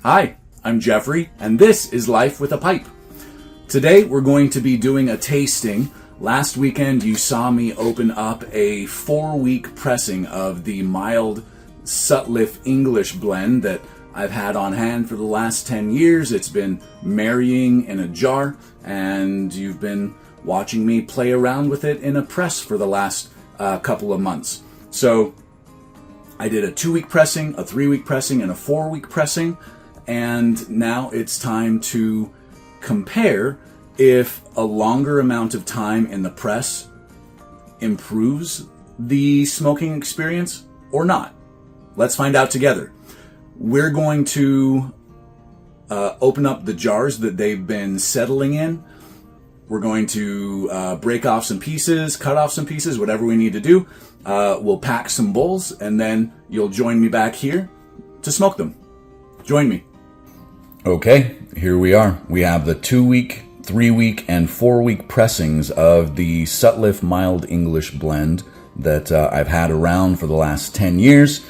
Hi, I'm Jeffrey, and this is Life with a Pipe. Today we're going to be doing a tasting. Last weekend you saw me open up a 4-week pressing of the mild Sutliff English blend that I've had on hand for the last 10 years. It's been marrying in a jar, and you've been watching me play around with it in a press for the last couple of months. So I did a 2-week pressing, a 3-week pressing, and a 4-week pressing, and now it's time to compare if a longer amount of time in the press improves the smoking experience or not. Let's find out together. We're going to open up the jars that they've been settling in. We're going to break off some pieces, cut off some pieces, whatever we need to do. We'll pack some bowls, and then you'll join me back here to smoke them. Join me. Okay, here we are. We have the 2-week, 3-week, and 4-week pressings of the Sutliff Mild English blend that I've had around for the last 10 years.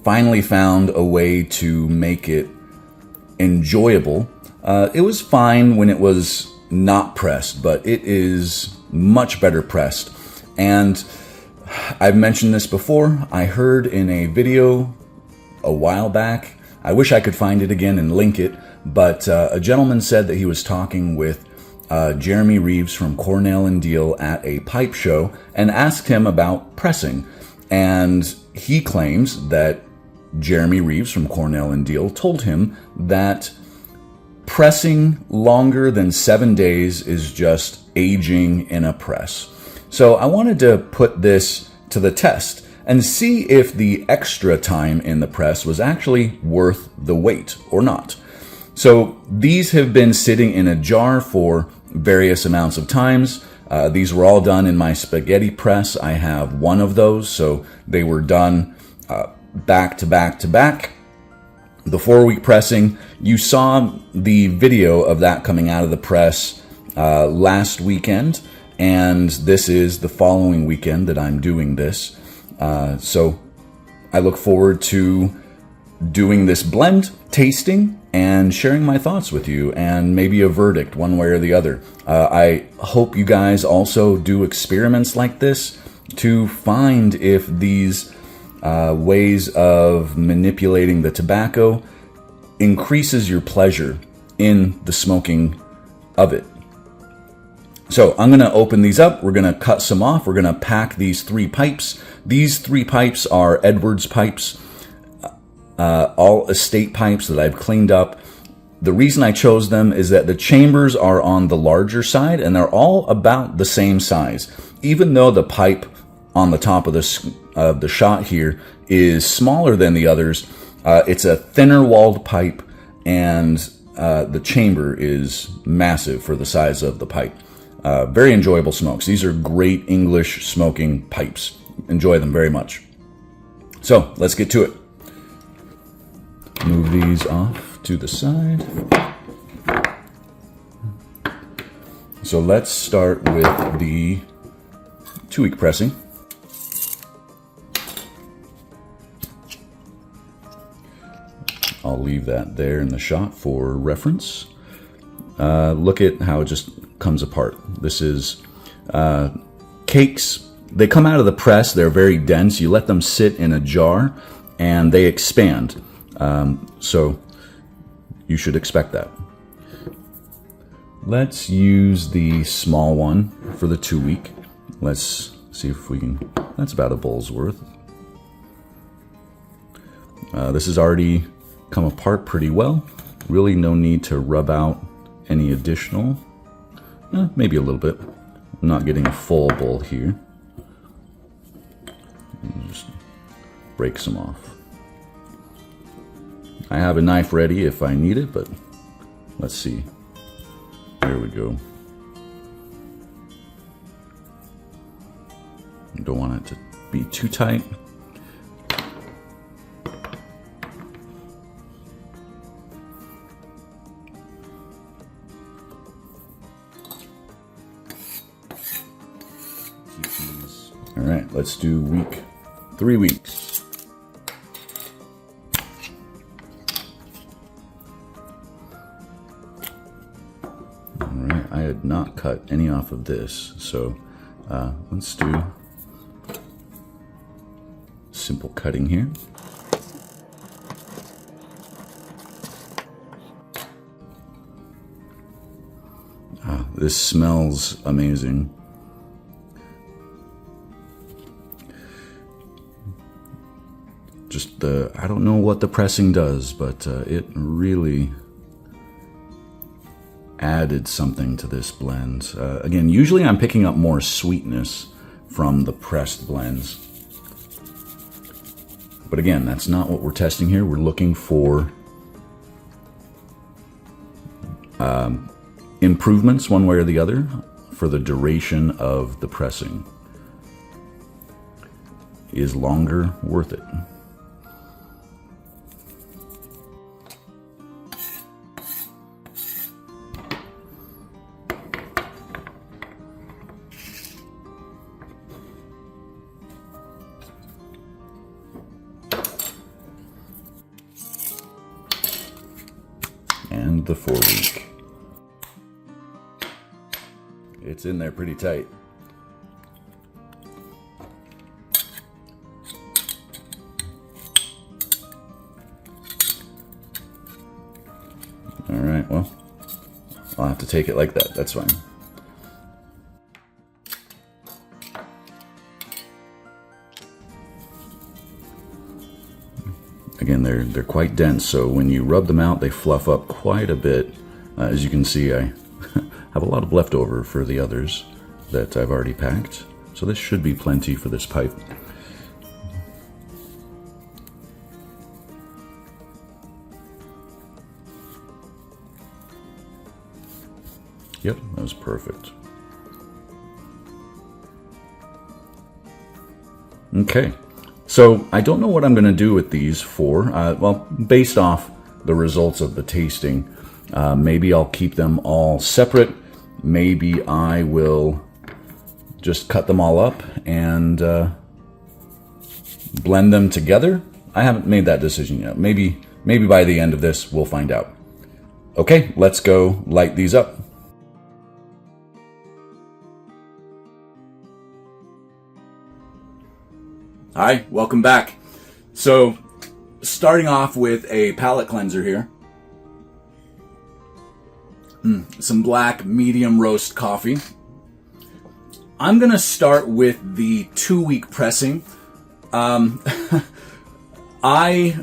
Finally found a way to make it enjoyable. It was fine when it was not pressed, but it is much better pressed. And I've mentioned this before. I heard in a video a while back, I wish I could find it again and link it, but a gentleman said that he was talking with Jeremy Reeves from Cornell and Deal at a pipe show and asked him about pressing. And he claims that Jeremy Reeves from Cornell and Deal told him that pressing longer than 7 days is just aging in a press. So I wanted to put this to the test and see if the extra time in the press was actually worth the wait or not. So these have been sitting in a jar for various amounts of times. These were all done in my spaghetti press. I have one of those, so they were done back to back to back. The 4-week pressing, you saw the video of that coming out of the press last weekend, and this is the following weekend that I'm doing this. So I look forward to doing this blend, tasting, and sharing my thoughts with you, and maybe a verdict one way or the other. I hope you guys also do experiments like this to find if these ways of manipulating the tobacco increases your pleasure in the smoking of it. So I'm going to open these up. We're going to cut some off. We're going to pack these 3 pipes. These 3 pipes are Edwards pipes, all estate pipes that I've cleaned up. The reason I chose them is that the chambers are on the larger side, and they're all about the same size. Even though the pipe on the top of the shot here is smaller than the others, it's a thinner walled pipe, and the chamber is massive for the size of the pipe. Very enjoyable smokes. These are great English smoking pipes. Enjoy them very much. So let's get to it. Move these off to the side. So let's start with the 2-week pressing. I'll leave that there in the shot for reference. Look at how it just comes apart. This is cakes. They come out of the press. They're very dense. You let them sit in a jar and they expand. So you should expect that. Let's use the small one for the 2-week. Let's see if we can, that's about a bowl's worth. This has already come apart pretty well. Really no need to rub out any additional, maybe a little bit. I'm not getting a full bowl here. Just break some off. I have a knife ready if I need it, but let's see. There we go. Don't want it to be too tight. All right, let's do 3 weeks. not cut any off of this. So let's do simple cutting here. This smells amazing. Just I don't know what the pressing does, but it really added something to this blend. Again, usually I'm picking up more sweetness from the pressed blends. But again, that's not what we're testing here. We're looking for improvements one way or the other for the duration of the pressing. Is longer worth it? And the 4-week. It's in there pretty tight. All right, well, I'll have to take it like that. That's fine. Again, they're quite dense, so when you rub them out, they fluff up quite a bit. As you can see, I have a lot of leftover for the others that I've already packed. So this should be plenty for this pipe. Yep, that was perfect. Okay, so I don't know what I'm going to do with these for. Well, based off the results of the tasting, maybe I'll keep them all separate. Maybe I will just cut them all up and blend them together. I haven't made that decision yet. Maybe by the end of this, we'll find out. Okay, let's go light these up. Hi, welcome back. So, starting off with a palate cleanser here. Some black medium roast coffee. I'm gonna start with the 2-week pressing. I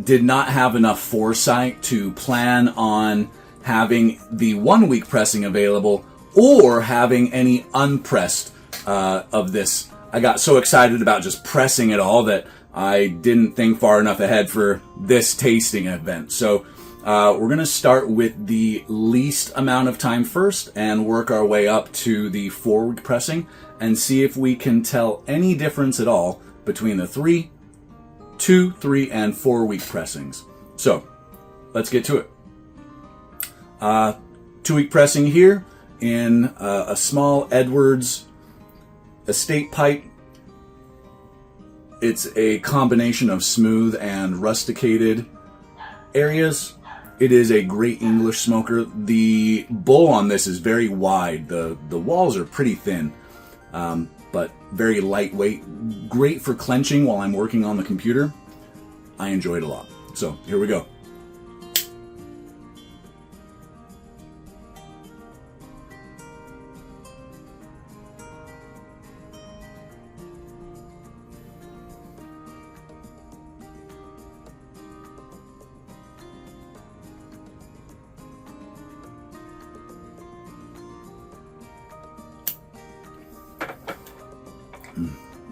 did not have enough foresight to plan on having the 1-week pressing available or having any unpressed of this. I got so excited about just pressing it all that I didn't think far enough ahead for this tasting event. So we're going to start with the least amount of time first and work our way up to the 4-week pressing and see if we can tell any difference at all between the 2, 3, and 4-week pressings. So let's get to it. 2-week pressing here in a small Edwards estate pipe. It's a combination of smooth and rusticated areas. It is a great English smoker. The bowl on this is very wide. The walls are pretty thin, but very lightweight. Great for clenching while I'm working on the computer. I enjoy it a lot. So here we go.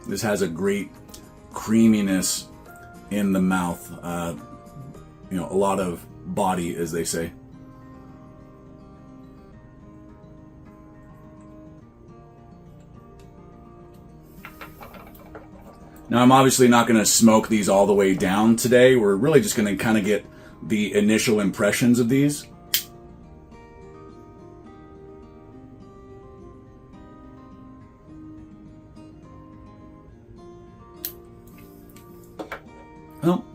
This has a great creaminess in the mouth. You know, a lot of body, as they say. Now, I'm obviously not going to smoke these all the way down today. We're really just going to kind of get the initial impressions of these. Well,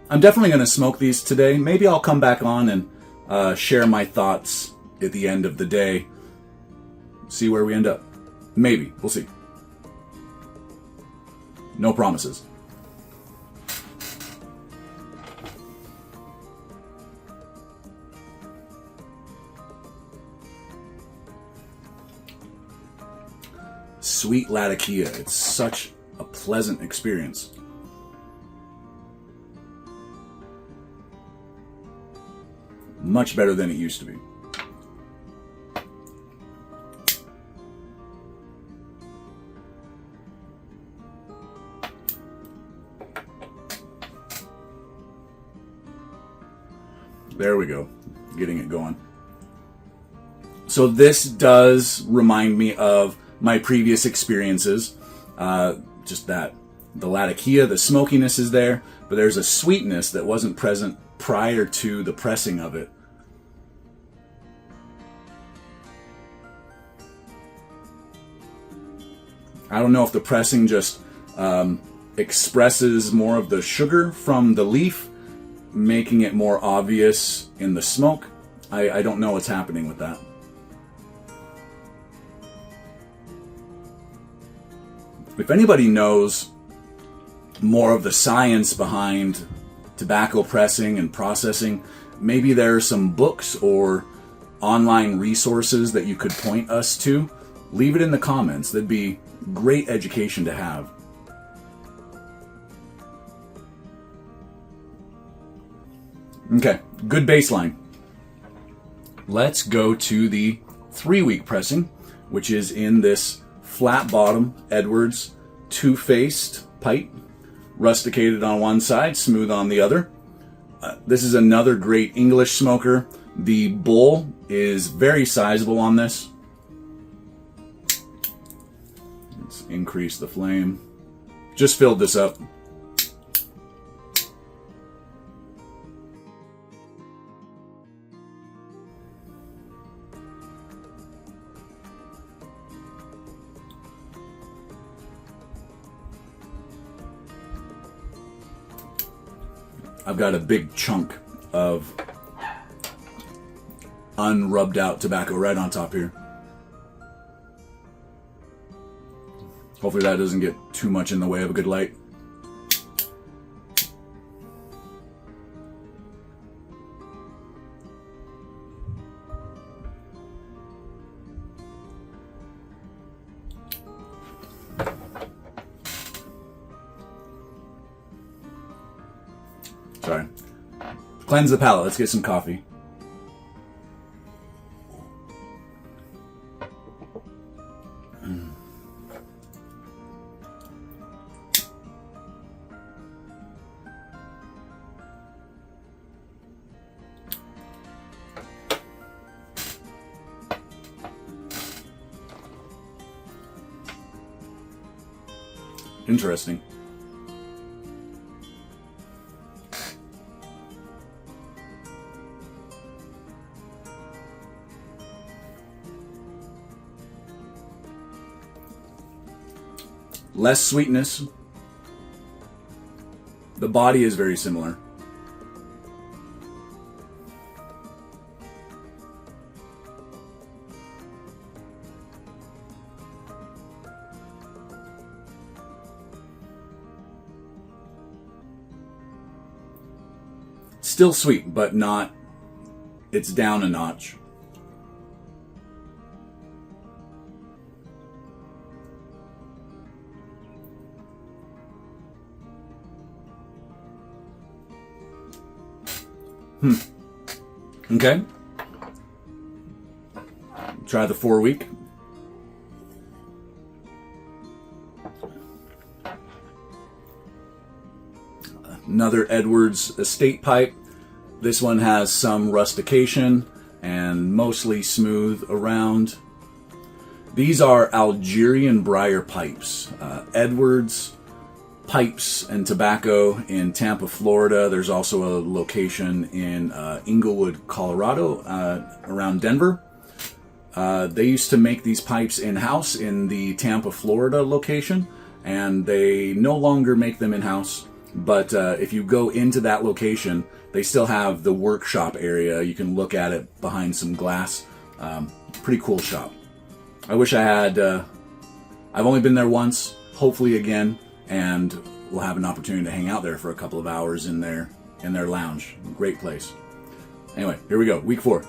I'm definitely going to smoke these today. Maybe I'll come back on and share my thoughts at the end of the day. see where we end up. Maybe. We'll see. No promises. Sweet Latakia. It's such a pleasant experience. Much better than it used to be. There we go. Getting it going. So this does remind me of my previous experiences. Just that the Latakia, the smokiness is there, but there's a sweetness that wasn't present prior to the pressing of it. I don't know if the pressing just expresses more of the sugar from the leaf, making it more obvious in the smoke. I don't know what's happening with that. If anybody knows more of the science behind tobacco pressing and processing, maybe there are some books or online resources that you could point us to. Leave it in the comments. That'd be great education to have. Okay, good baseline. Let's go to the 3-week pressing, which is in this flat bottom Edwards 2-faced pipe, rusticated on one side, smooth on the other. This is another great English smoker. The bowl is very sizable on this. Let's increase the flame. Just filled this up. I've got a big chunk of unrubbed out tobacco right on top here. Hopefully that doesn't get too much in the way of a good light. Sorry. Cleanse the palate. Let's get some coffee. Interesting. Less sweetness. The body is very similar. Still sweet, but not, it's down a notch. Okay. Try the 4-week. Another Edwards estate pipe. This one has some rustication and mostly smooth around. These are Algerian briar pipes. Edwards pipes and tobacco in Tampa, Florida. There's also a location in Inglewood, Colorado, around Denver. They used to make these pipes in-house in the Tampa, Florida location, and they no longer make them in-house. But if you go into that location, they still have the workshop area. You can look at it behind some glass. Pretty cool shop. I wish I had. I've only been there once. Hopefully again, and we'll have an opportunity to hang out there for a couple of hours in their lounge. Great place. Anyway, here we go. Week 4.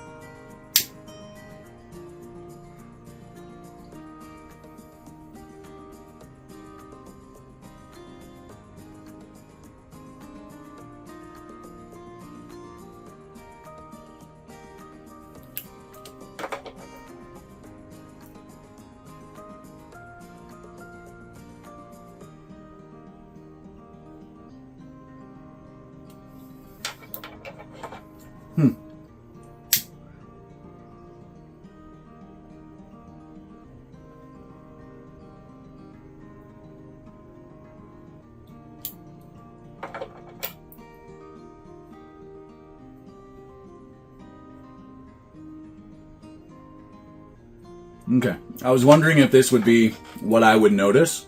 Okay, I was wondering if this would be what I would notice,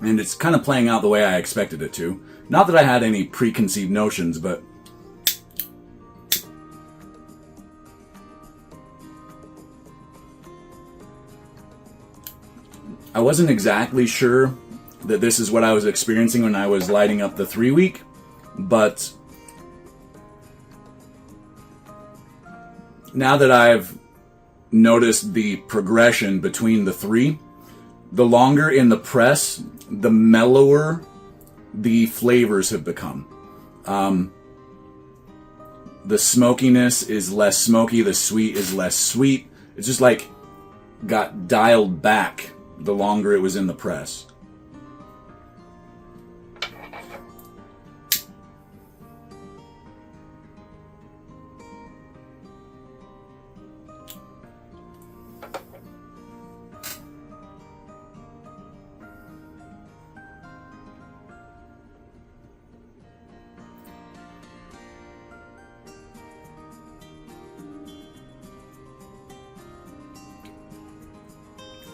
and it's kind of playing out the way I expected it to. Not that I had any preconceived notions, but I wasn't exactly sure that this is what I was experiencing when I was lighting up the 3-week, but now that I've noticed the progression between the 3, the longer in the press, the mellower the flavors have become. The smokiness is less smoky, the sweet is less sweet. It's just like got dialed back the longer it was in the press.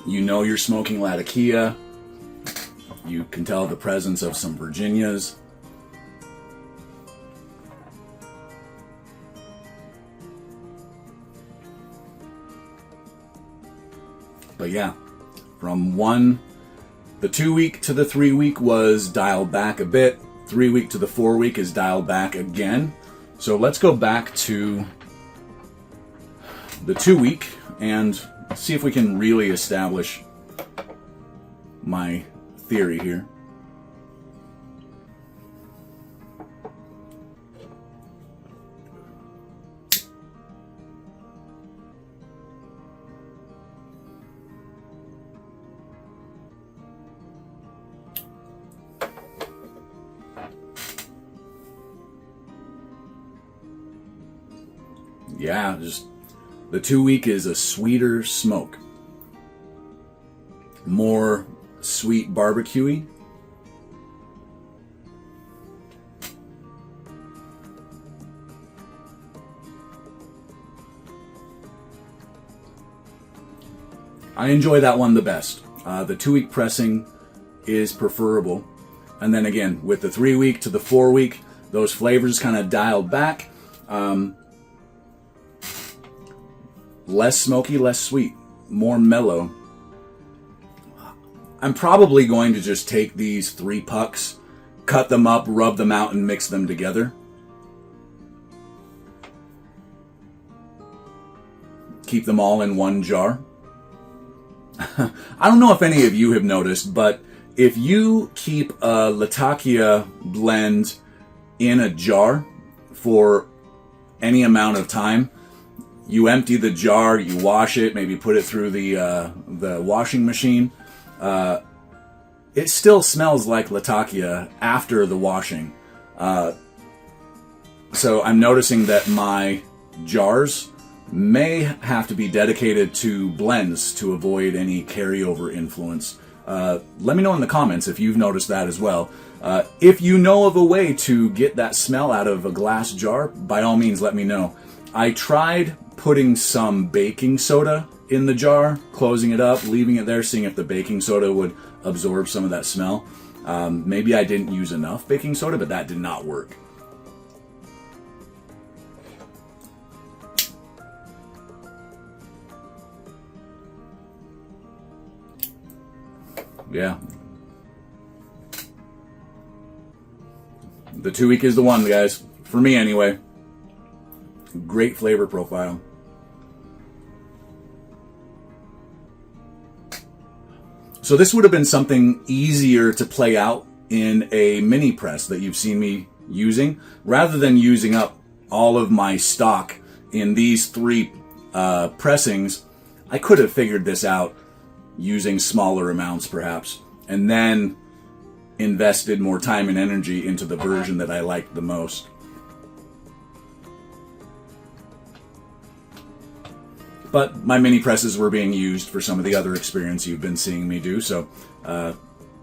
You know you're smoking Latakia. You can tell the presence of some Virginias. But yeah, from the 2-week to the 3-week was dialed back a bit. 3-week to the 4-week is dialed back again. So let's go back to the 2-week and see if we can really establish my theory here. Yeah, just the 2-week is a sweeter smoke. More sweet barbecue-y. I enjoy that one the best. The 2-week pressing is preferable. And then again, with the 3-week to the 4-week, those flavors kind of dialed back. Less smoky, less sweet, more mellow. I'm probably going to just take these 3 pucks, cut them up, rub them out, and mix them together. Keep them all in one jar. I don't know if any of you have noticed, but if you keep a Latakia blend in a jar for any amount of time, you empty the jar, you wash it, maybe put it through the washing machine. It still smells like Latakia after the washing. So I'm noticing that my jars may have to be dedicated to blends to avoid any carryover influence. Let me know in the comments if you've noticed that as well. If you know of a way to get that smell out of a glass jar, by all means let me know. I tried putting some baking soda in the jar, closing it up, leaving it there, seeing if the baking soda would absorb some of that smell. Maybe I didn't use enough baking soda, but that did not work. Yeah. The 2 week is the one, guys. For me, anyway. Great flavor profile. So this would have been something easier to play out in a mini press that you've seen me using, rather than using up all of my stock in these 3 pressings. I could have figured this out using smaller amounts perhaps, and then invested more time and energy into the version that I liked the most. But my mini presses were being used for some of the other experience you've been seeing me do, so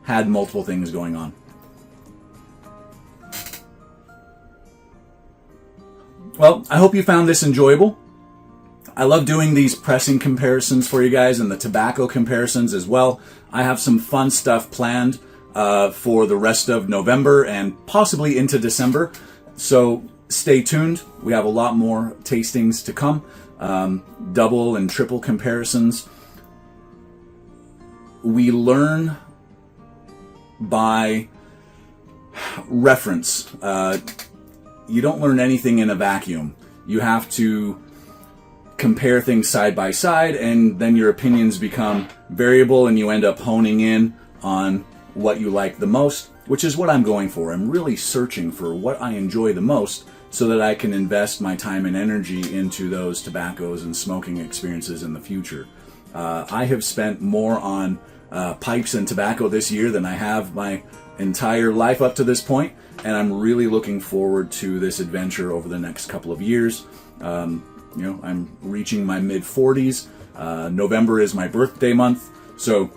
had multiple things going on. Well, I hope you found this enjoyable. I love doing these pressing comparisons for you guys, and the tobacco comparisons as well. I have some fun stuff planned for the rest of November and possibly into December. So stay tuned. We have a lot more tastings to come. Double and triple comparisons. We learn by reference. You don't learn anything in a vacuum. You have to compare things side by side, and then your opinions become variable, and you end up honing in on what you like the most, which is what I'm going for. I'm really searching for what I enjoy the most so that I can invest my time and energy into those tobaccos and smoking experiences in the future. I have spent more on pipes and tobacco this year than I have my entire life up to this point, and I'm really looking forward to this adventure over the next couple of years. I'm reaching my mid-40s. November is my birthday month, so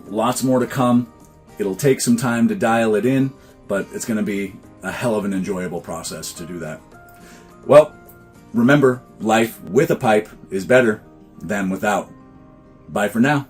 lots more to come. It'll take some time to dial it in, but it's going to be a hell of an enjoyable process to do that. Well, remember, life with a pipe is better than without. Bye for now.